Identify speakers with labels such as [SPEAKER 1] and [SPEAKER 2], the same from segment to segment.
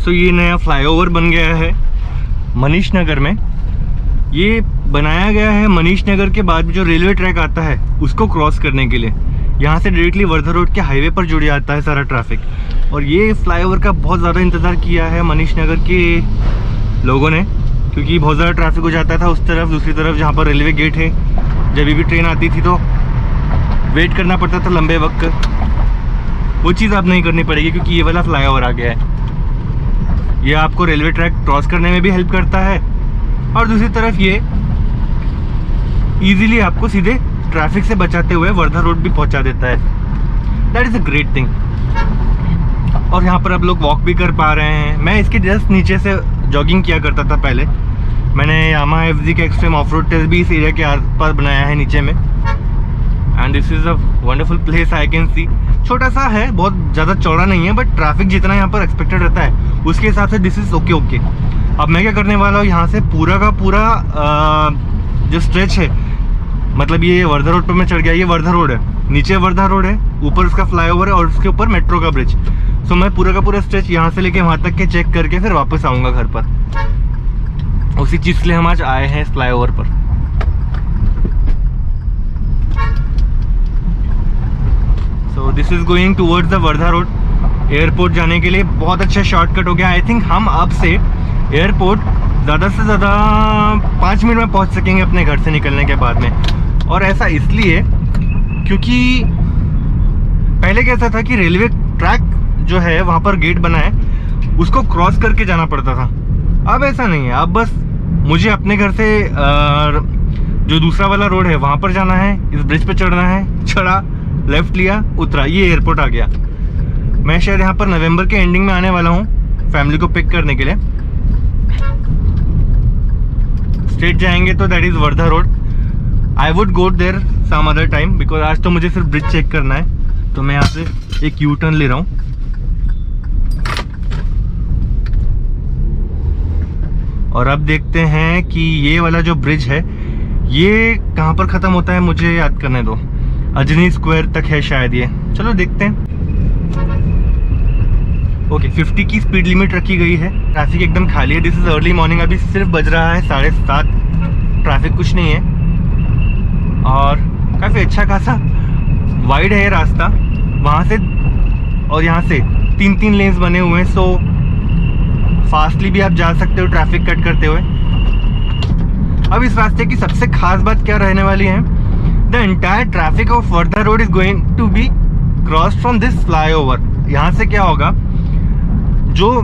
[SPEAKER 1] सो ये नया फ्लाईओवर बन गया है मनीष नगर में। ये बनाया गया है मनीष नगर के बाद जो रेलवे ट्रैक आता है उसको क्रॉस करने के लिए। यहाँ से डायरेक्टली वर्धा रोड के हाईवे पर जुड़ जाता है सारा ट्रैफिक। और ये फ्लाईओवर का बहुत ज़्यादा इंतज़ार किया है मनीष नगर के लोगों ने, क्योंकि बहुत ज़्यादा ट्रैफिक हो जाता था उस तरफ। दूसरी तरफ जहाँ पर रेलवे गेट है, जब भी ट्रेन आती थी तो वेट करना पड़ता था लंबे वक्त। वो चीज़ अब नहीं करनी पड़ेगी क्योंकि ये वाला फ्लाईओवर आ गया है। ये आपको रेलवे ट्रैक क्रॉस करने में भी हेल्प करता है और दूसरी तरफ ये इजीली आपको सीधे ट्रैफिक से बचाते हुए वर्धा रोड भी पहुंचा देता है। That is a great thing. और यहाँ पर आप लोग वॉक भी कर पा रहे हैं। मैं इसके जस्ट नीचे से जॉगिंग किया करता था पहले। मैंने यामाहा एफजी का एक्सट्रीम ऑफ रोड टेस्ट भी इस एरिया के आस पास बनाया है नीचे में। And this is a wonderful place I can see. छोटा सा है, बहुत ज़्यादा चौड़ा नहीं है, बट ट्रैफिक जितना यहाँ पर एक्सपेक्टेड रहता है उसके हिसाब से दिस इज़ ओके ओके। अब मैं क्या करने वाला हूँ, यहाँ से पूरा का पूरा जो स्ट्रेच है, मतलब ये वर्धा रोड पर मैं चढ़ गया। ये वर्धा रोड है, नीचे वर्धा रोड है, ऊपर उसका फ्लाईओवर है और उसके ऊपर मेट्रो का ब्रिज। सो मैं पूरा का पूरा स्ट्रेच यहाँ से लेके वहाँ तक के चेक करके फिर वापस आऊँगा घर पर। उसी चीज़ के लिए हम आज आए हैं इस फ्लाईओवर पर। So this is going towards the Wardha road. Airport जाने के लिए बहुत अच्छा शॉर्टकट हो गया। आई थिंक हम अब से एयरपोर्ट ज़्यादा से ज़्यादा 5 मिनट में पहुंच सकेंगे अपने घर से निकलने के बाद में। और ऐसा इसलिए क्योंकि पहले कैसा था कि रेलवे ट्रैक जो है वहाँ पर गेट बना है, उसको क्रॉस करके जाना पड़ता था। अब ऐसा नहीं है। अब बस मुझे अपने घर से जो दूसरा वाला रोड है वहाँ पर जाना है, इस ब्रिज पे चढ़ना है, चढ़ा, लेफ्ट लिया, उतरा, ये एयरपोर्ट आ गया। मैं शायद यहाँ पर नवंबर के एंडिंग में आने वाला हूँ फैमिली को पिक करने के लिए। स्ट्रेट जाएंगे तो that is Wardha road. I would go there some other time because आज तो मुझे सिर्फ ब्रिज चेक करना है। तो मैं यहाँ से एक यू टर्न ले रहा हूँ। और अब देखते हैं कि ये वाला जो ब्रिज है ये कहाँ पर ख़त्म होता है, मुझे याद करने दो। अजनी स्क्वायर तक है शायद ये। चलो देखते हैं। ओके, 50 की स्पीड लिमिट रखी गई है। ट्रैफिक एकदम खाली है। This is early morning. अभी सिर्फ बज रहा है 7:30। ट्रैफिक कुछ नहीं है और काफ़ी अच्छा खासा वाइड है ये रास्ता। वहाँ से और यहाँ से 3-3 लेन्स बने हुए हैं। सो फास्टली भी आप जा सकते हो ट्रैफिक कट करते हुए। अब इस रास्ते की सबसे खास बात क्या रहने वाली है, the entire traffic of Wardha road is going to be cross from this flyover. यहाँ से क्या होगा, जो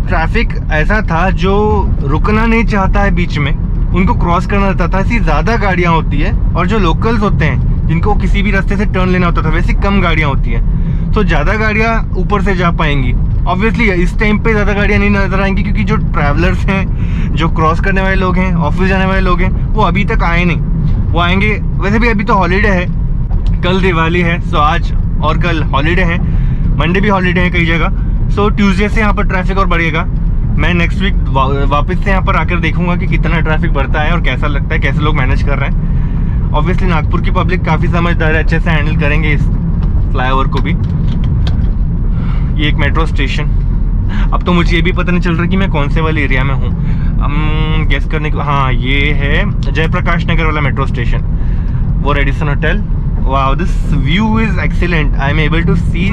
[SPEAKER 1] ट्रैफिक ऐसा था जो रुकना नहीं चाहता है बीच में, उनको क्रॉस करना रहता था, ऐसी ज़्यादा गाड़ियाँ होती है। और जो लोकल्स होते हैं जिनको किसी भी रास्ते से टर्न लेना होता था, वैसी कम गाड़ियाँ होती हैं। तो ज़्यादा गाड़ियाँ ऊपर से जा पाएंगी। ऑब्वियसली इस टाइम पे ज़्यादा गाड़ियाँ नहीं नजर आएंगी क्योंकि जो ट्रैवलर्स हैं, जो क्रॉस करने वाले लोग हैं, ऑफिस जाने वाले लोग हैं, वो अभी तक आए नहीं। वो आएंगे। वैसे भी अभी तो हॉलीडे है, कल दिवाली है। सो आज और कल हॉलीडे है, मंडे भी हॉलीडे है कई जगह। सो ट्यूसडे से यहाँ पर ट्रैफिक और बढ़ेगा। मैं नेक्स्ट वीक वापस से यहाँ पर आकर देखूंगा कि कितना ट्रैफिक बढ़ता है और कैसा लगता है, कैसे लोग मैनेज कर रहे हैं। ऑब्वियसली नागपुर की पब्लिक काफ़ी समझदार है, अच्छे से हैंडल करेंगे इस फ्लाईओवर को भी। ये एक मेट्रो स्टेशन। अब तो मुझे ये भी पता नहीं चल रहा कि मैं कौन से वाले एरिया में हूँ। गेस करने को, हाँ ये है जयप्रकाश नगर वाला मेट्रो स्टेशन, वो Radisson hotel. Wow, this view is excellent. I am able to see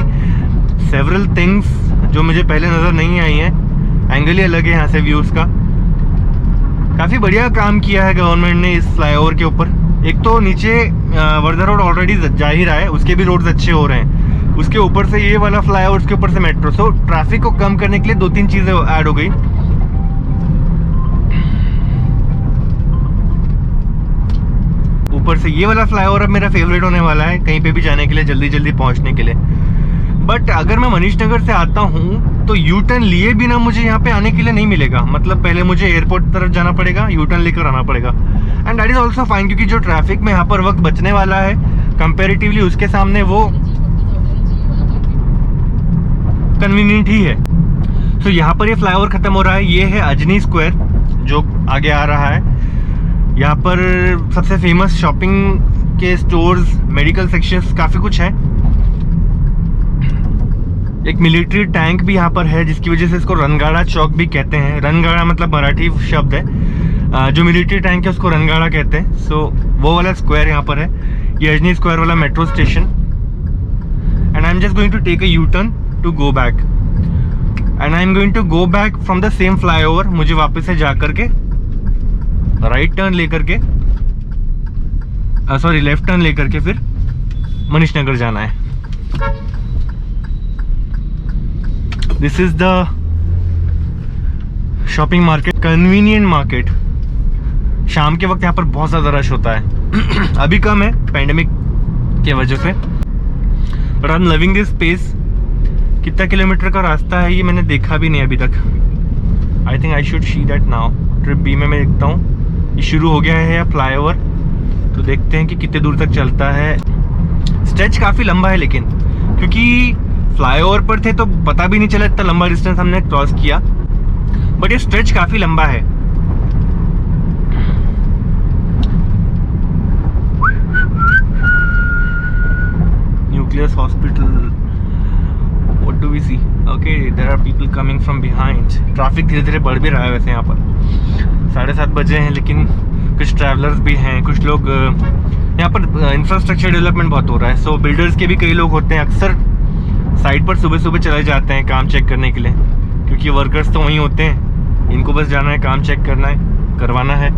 [SPEAKER 1] several things जो मुझे पहले नज़र नहीं आई हैं। एंगल ही अलग है यहाँ से व्यूज़ का। काफ़ी बढ़िया काम किया है गवर्नमेंट ने इस फ्लाईओवर के ऊपर। एक तो नीचे वर्धा रोड ऑलरेडी जा ही रहा है, उसके भी रोड्स अच्छे हो रहे हैं। उसके ऊपर से ये वाला फ्लाईओवर, उसके ऊपर से मेट्रो। सो ट्रैफिक को कम करने के लिए 2-3 चीज़ें ऐड हो गई। ऊपर से ये वाला फ्लाईओवर अब मेरा फेवरेट होने वाला है कहीं पे भी जाने के लिए, जल्दी जल्दी पहुंचने के लिए। बट अगर मैं मनीष नगर से आता हूँ तो यू टर्न लिए बिना मुझे यहाँ पे आने के लिए नहीं मिलेगा। मतलब पहले मुझे एयरपोर्ट तरफ जाना पड़ेगा, यू टर्न लेकर आना पड़ेगा। And that is also fine क्योंकि जो ट्रैफिक में यहाँ पर वक्त बचने वाला है कंपेरेटिवली उसके सामने वो कन्वीनियंट ही है। तो यहाँ पर ये फ्लाईओवर खत्म हो रहा है। ये है अजनी स्क्वायर जो आगे आ रहा है। यहाँ पर सबसे फेमस शॉपिंग के स्टोर्स, मेडिकल सेक्शंस, काफ़ी कुछ है। एक मिलिट्री टैंक भी यहाँ पर है, जिसकी वजह से इसको रनगाड़ा चौक भी कहते हैं। रनगाड़ा मतलब मराठी शब्द है, जो मिलिट्री टैंक है उसको रनगाड़ा कहते हैं। सो वो वाला स्क्वायर यहाँ पर है, ये अजनी स्क्वायर वाला metro station. And I am just going to take a U turn to go back, and I am going to go back from the same flyover. मुझे वापस से जा करके राइट टर्न लेकर के, सॉरी लेफ्ट टर्न लेकर के फिर मनीष नगर जाना है। This is the shopping market, convenient market. शाम के वक्त यहाँ पर बहुत ज़्यादा रश होता है। अभी कम है पैंडेमिक के वजह से, but I am loving this space. कितना किलोमीटर का रास्ता है ये मैंने देखा भी नहीं अभी तक। I think I should see that now. Trip बी में मैं देखता हूँ ये शुरू हो गया है या फ्लाईओवर, तो देखते हैं कि कितने दूर तक चलता है। स्ट्रेच काफ़ी लंबा है, लेकिन क्योंकि फ्लाईओवर पर थे तो पता भी नहीं चला इतना लंबा डिस्टेंस हमने क्रॉस किया, बट ये स्ट्रेच काफ़ी लंबा है। Nucleus hospital, what do we see? Okay, there are people coming from behind. Traffic धीरे धीरे बढ़ भी रहा है वैसे यहाँ पर। 7:30 बजे हैं, लेकिन कुछ ट्रैवलर्स भी हैं, कुछ लोग यहाँ पर इंफ्रास्ट्रक्चर डेवलपमेंट बहुत हो रहा है। सो बिल्डर्स के भी कई लोग होते हैं, अक्सर साइट पर सुबह सुबह चले जाते हैं काम चेक करने के लिए, क्योंकि वर्कर्स तो वहीं होते हैं, इनको बस जाना है, काम चेक करना है, करवाना है।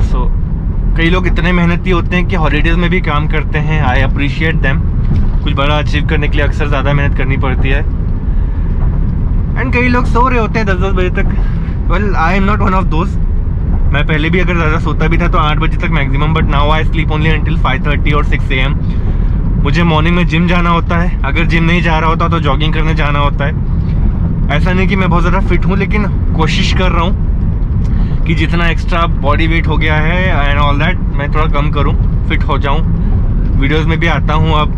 [SPEAKER 1] सो कई लोग इतने मेहनती होते हैं कि हॉलीडेज में भी काम करते हैं। I appreciate them. कुछ बड़ा अचीव करने के लिए अक्सर ज़्यादा मेहनत करनी पड़ती है। एंड कई लोग सो रहे होते हैं 10-10 बजे तक। Well, I am not one of those. मैं पहले भी अगर ज़्यादा सोता भी था तो 8 बजे तक maximum, but now I sleep only until 5:30 और 6 AM। मुझे मॉर्निंग में जिम जाना होता है, अगर जिम नहीं जा रहा होता तो जॉगिंग करने जाना होता है। ऐसा नहीं कि मैं बहुत ज़्यादा फिट हूँ, लेकिन कोशिश कर रहा हूँ कि जितना एक्स्ट्रा बॉडी वेट हो गया है एंड ऑल दैट मैं थोड़ा कम करूँ, फिट हो जाऊँ। वीडियोज़ में भी आता हूँ अब,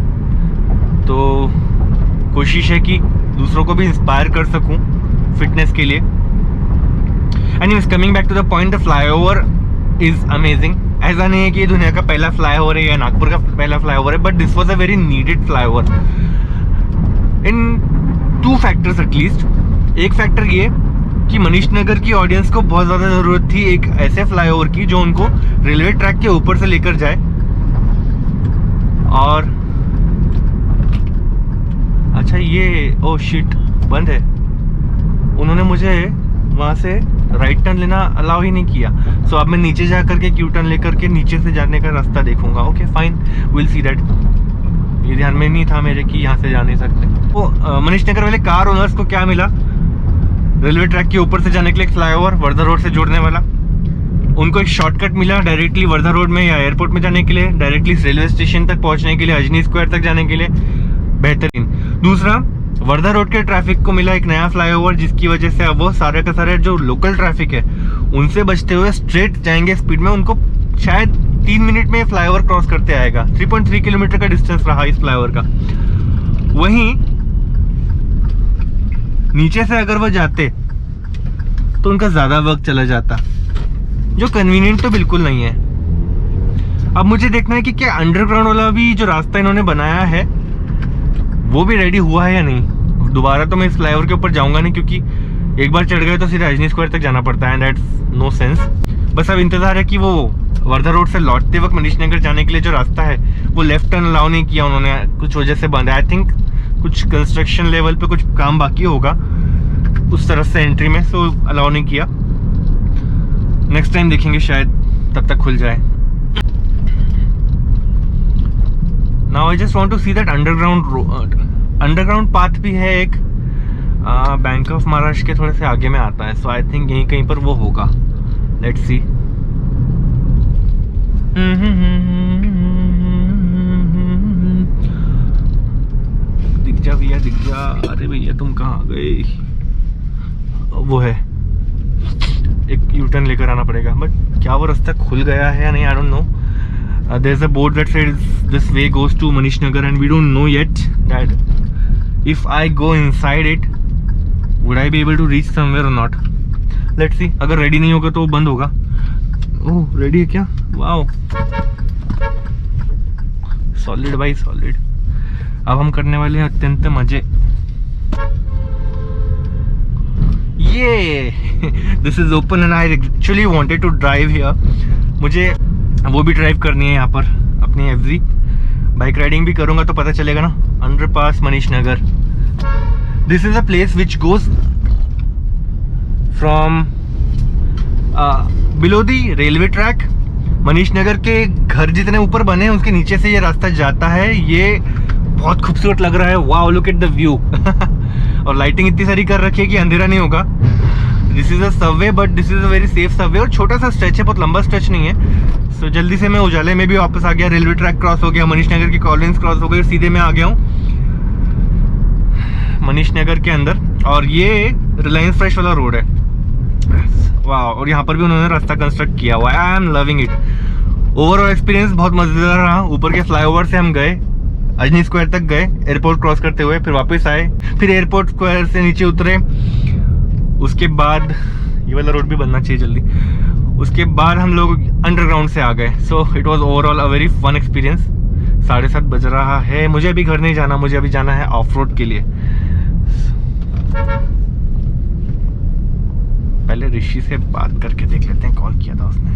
[SPEAKER 1] तो कोशिश है कि दूसरों को भी इंस्पायर कर सकूं फिटनेस के लिए। Anyways, coming back to the point, the flyover is amazing. ऐसा नहीं है कि ये दुनिया का पहला फ्लाईओवर है या नागपुर का पहला फ्लाईओवर है, but this was a very needed flyover in 2 factors at least. एक फैक्टर ये कि मनीष नगर की ऑडियंस को बहुत ज़्यादा ज़रूरत थी एक ऐसे फ्लाईओवर की जो उनको रेलवे ट्रैक के ऊपर से लेकर जाए। और अच्छा, ये ओ शिट बंद है। उन्होंने मुझे वहाँ से राइट टर्न लेना अलाउ ही नहीं किया। सो अब मैं नीचे जा करके क्यू टर्न लेकर के नीचे से जाने का रास्ता देखूंगा। Okay fine, will see that. ये ध्यान में नहीं था मेरे कि यहाँ से जा नहीं सकते। वो मनीष नगर वाले कार ओनर्स को क्या मिला, रेलवे ट्रैक के ऊपर से जाने के लिए एक फ्लाईओवर वर्धा रोड से जोड़ने वाला। उनको एक शॉर्टकट मिला डायरेक्टली वर्धा रोड में या एयरपोर्ट में जाने के लिए, डायरेक्टली रेलवे स्टेशन तक पहुँचने के लिए, अजनी स्क्वायर तक जाने के लिए। बेहतरीन। दूसरा, वर्धा रोड के ट्रैफिक को मिला एक नया फ्लाईओवर, जिसकी वजह से अब वो सारे का सारे जो लोकल ट्रैफिक है उनसे बचते हुए स्ट्रेट जाएंगे स्पीड में। उनको शायद 3 मिनट में फ्लाईओवर क्रॉस करते आएगा। 3.3 किलोमीटर का डिस्टेंस रहा इस फ्लाईओवर का। वहीं नीचे से अगर वो जाते तो उनका ज़्यादा वक्त चला जाता, जो कन्वीनियंट तो बिल्कुल नहीं है। अब मुझे देखना है कि क्या अंडरग्राउंड वाला भी जो रास्ता इन्होंने बनाया है वो भी रेडी हुआ है या नहीं। दोबारा तो मैं इस फ्लाईओवर के ऊपर जाऊंगा नहीं, क्योंकि एक बार चढ़ गए तो सीधा अजनी स्क्वायर तक जाना पड़ता है, एंड दैट्स नो सेंस। बस अब इंतजार है कि वो वर्धा रोड से लौटते वक्त मनीष नगर जाने के लिए जो रास्ता है वो लेफ्ट टर्न अलाउ नहीं किया उन्होंने, कुछ वजह से बंद है। आई थिंक कुछ कंस्ट्रक्शन लेवल पे कुछ काम बाकी होगा उस तरफ से एंट्री में, सो अलाउ नहीं किया। नेक्स्ट टाइम देखेंगे, शायद तब तक खुल जाए। Now I just want to see that underground path भी है एक, बैंक ऑफ महाराष्ट्र के थोड़े से आगे में आता है। सो आई थिंक यहीं कहीं पर वो होगा। Let's see. दिख जा भैया, दिख जा। अरे भैया तुम कहाँ गए? वो है, एक यू टर्न लेकर आना पड़ेगा, बट क्या वो रास्ता खुल गया है या नहीं, I don't know. There's a board that says this way goes to Manish Nagar, and we don't know yet that if I go inside it, would I be able to reach somewhere or not. Let's see. अगर ready नहीं होगा तो वो बंद होगा। ओह, ready है क्या? Wow, solid भाई सॉलिड। अब हम करने वाले हैं अत्यंत मजे। ये this is open and I actually wanted to drive here. मुझे वो भी ड्राइव करनी है यहाँ पर अपनी एफजी। बाइक राइडिंग भी करूँगा तो पता चलेगा ना। Underpass Manish Nagar, this is a place which goes from below the railway track. Manish Nagar के घर जितने ऊपर बने हैं उसके नीचे से ये रास्ता जाता है। ये बहुत खूबसूरत लग रहा है। Wow, look at the view. और लाइटिंग इतनी सारी कर रखी है कि अंधेरा नहीं होगा। This is a Subway but this is a very safe Subway और छोटा सा स्ट्रेच है, बहुत लंबा स्ट्रेच नहीं है। सो जल्दी से मैं उजाले में भी वापस आ गया। रेलवे ट्रैक क्रॉस हो गया, मनीष नगर की कॉलोनीज क्रॉस हो गई, सीधे मैं आ गया हूँ मनीष नगर के अंदर। और ये रिलायंस फ्रेश वाला रोड है। वाह, और यहाँ पर भी उन्होंने रास्ता कंस्ट्रक्ट किया हुआ है। I am loving it. Overall experience बहुत मजेदार रहा। ऊपर के फ्लाईओवर से हम गए, अजनी स्क्वायर तक गए एयरपोर्ट क्रॉस करते हुए, फिर वापस आए, फिर एयरपोर्ट स्क्वायर से नीचे उतरे। उसके बाद ये वाला रोड भी बनना चाहिए जल्दी। उसके बाद हम लोग अंडरग्राउंड से आ गए। So it was overall a very fun experience. 7:30 बज रहा है। मुझे अभी घर नहीं जाना, मुझे अभी जाना है ऑफ रोड के लिए। पहले ऋषि से बात करके देख लेते हैं, कॉल किया था उसने।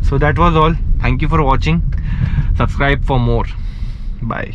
[SPEAKER 1] So that was all. Thank you for watching. Subscribe for more. Bye.